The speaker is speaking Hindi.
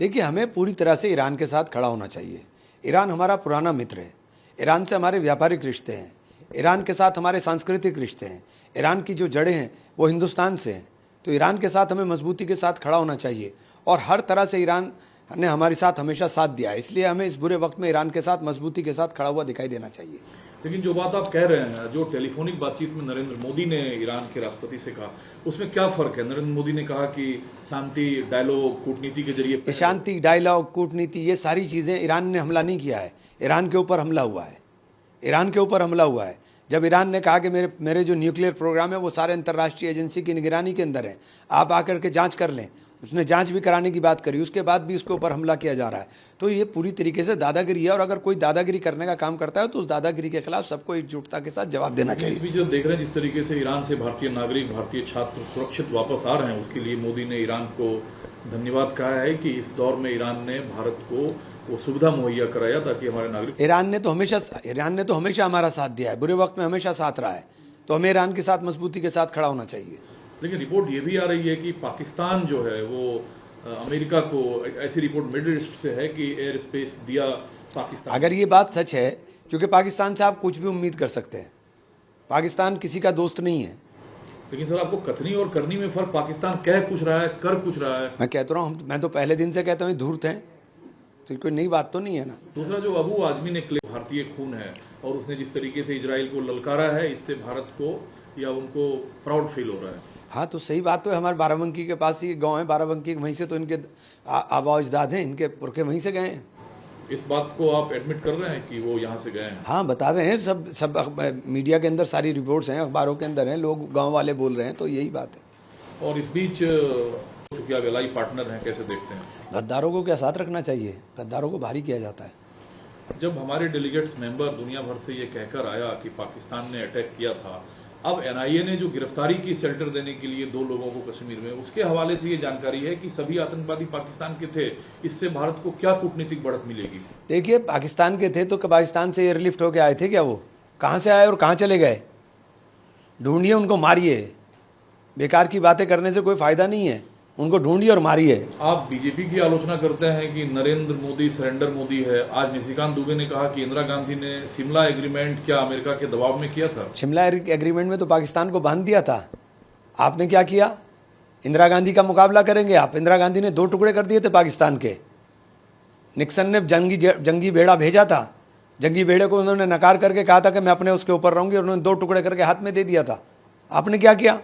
देखिए, हमें पूरी तरह से ईरान के साथ खड़ा होना चाहिए। ईरान हमारा पुराना मित्र है। ईरान से हमारे व्यापारिक रिश्ते हैं। ईरान के साथ हमारे सांस्कृतिक रिश्ते हैं। ईरान की जो जड़ें हैं वो हिंदुस्तान से हैं। तो ईरान के साथ हमें मजबूती के साथ खड़ा होना चाहिए और हर तरह से ईरान ने हमारे साथ हमेशा साथ दिया है, इसलिए हमें इस बुरे वक्त में ईरान के साथ मजबूती के साथ खड़ा हुआ दिखाई देना चाहिए। लेकिन जो बात आप कह रहे हैं, जो टेलीफोनिक बातचीत में नरेंद्र मोदी ने ईरान के राष्ट्रपति से कहा, उसमें क्या फर्क है? नरेंद्र मोदी ने कहा कि शांति, डायलॉग, कूटनीति के जरिए शांति, डायलॉग, कूटनीति, ये सारी चीज़ें, ईरान ने हमला नहीं किया है। ईरान के ऊपर हमला हुआ है। ईरान के ऊपर हमला हुआ है। जब ईरान ने कहा कि मेरे जो न्यूक्लियर प्रोग्राम है वो सारे अंतर्राष्ट्रीय एजेंसी की निगरानी के अंदर है, आप आकर के जांच कर लें, उसने जांच भी कराने की बात करी, उसके बाद भी उसके ऊपर हमला किया जा रहा है। तो ये पूरी तरीके से दादागिरी है और अगर कोई दादागिरी करने का काम करता है तो उस दादागिरी के खिलाफ सबको एकजुटता के साथ जवाब देना चाहिए। इस बीच जब देख रहे हैं जिस तरीके से ईरान से भारतीय नागरिक, भारतीय छात्र सुरक्षित वापस आ रहे हैं, उसके लिए मोदी ने ईरान को धन्यवाद कहा है कि इस दौर में ईरान ने भारत को वो सुविधा मुहैया कराया ताकि हमारे नागरिक। ईरान ने तो हमेशा हमारा साथ दिया है, बुरे वक्त में हमेशा साथ रहा है, तो हमें ईरान के साथ मजबूती के साथ खड़ा होना चाहिए। लेकिन रिपोर्ट ये भी आ रही है कि पाकिस्तान जो है वो अमेरिका को, ऐसी रिपोर्ट मिडिल ईस्ट से है कि एयर स्पेस दिया पाकिस्तान। अगर ये बात सच है, क्योंकि पाकिस्तान से आप कुछ भी उम्मीद कर सकते हैं, पाकिस्तान किसी का दोस्त नहीं है। लेकिन सर, आपको कथनी और करनी में फर्क, पाकिस्तान कह कुछ रहा है, कर कुछ रहा है। मैं कहता रहा हूँ, मैं तो पहले दिन से कहता हूँ धूर्त हैं, तो कोई नई बात तो नहीं है ना। दूसरा, जो अबू आजमी ने भारतीय खून है और उसने जिस तरीके से इजराइल को ललकारा है, इससे भारत को या उनको प्राउड फील हो रहा है। हाँ, तो सही बात तो है। हमारे बाराबंकी के पास ही गांव है, बाराबंकी वहीं से तो इनके आबा अजदाद हैं, इनके पुरखे वहीं से गए हैं। इस बात को आप एडमिट कर रहे हैं कि वो यहाँ से गए हैं? हाँ, बता रहे हैं, सब मीडिया के अंदर सारी रिपोर्ट्स हैं, अखबारों के अंदर हैं, लोग गांव वाले बोल रहे हैं, तो यही बात है। और इस बीच चूंकि आप एलाई पार्टनर हैं, कैसे देखते हैं? गद्दारों को क्या साथ रखना चाहिए? गद्दारों को भारी किया जाता है। जब हमारे डेलीगेट्स मेंबर दुनिया भर से ये कहकर आया कि पाकिस्तान ने अटैक किया था, अब एनआईए ने जो गिरफ्तारी की शेल्टर देने के लिए 2 लोगों को कश्मीर में, उसके हवाले से ये जानकारी है कि सभी आतंकवादी पाकिस्तान के थे। इससे भारत को क्या कूटनीतिक बढ़त मिलेगी? देखिए, पाकिस्तान के थे तो पाकिस्तान से एयरलिफ्ट होके आए थे क्या? वो कहाँ से आए और कहाँ चले गए? ढूंढिए, उनको मारिए। बेकार की बातें करने से कोई फायदा नहीं है, उनको ढूंढिए और मारिए। आप बीजेपी की आलोचना करते हैं कि नरेंद्र मोदी सरेंडर मोदी है। आज निशिकांत दुबे ने कहा कि इंदिरा गांधी ने शिमला एग्रीमेंट क्या अमेरिका के दबाव में किया था? शिमला एग्रीमेंट में तो पाकिस्तान को बांध दिया था। आपने क्या किया? इंदिरा गांधी का मुकाबला करेंगे आप? इंदिरा गांधी ने 2 टुकड़े कर दिए थे पाकिस्तान के। निक्सन ने जंगी बेड़ा भेजा था, जंगी बेड़े को उन्होंने नकार करके कहा था कि मैं अपने उसके ऊपर रहूंगी, और उन्होंने 2 टुकड़े करके हाथ में दे दिया था। आपने क्या किया?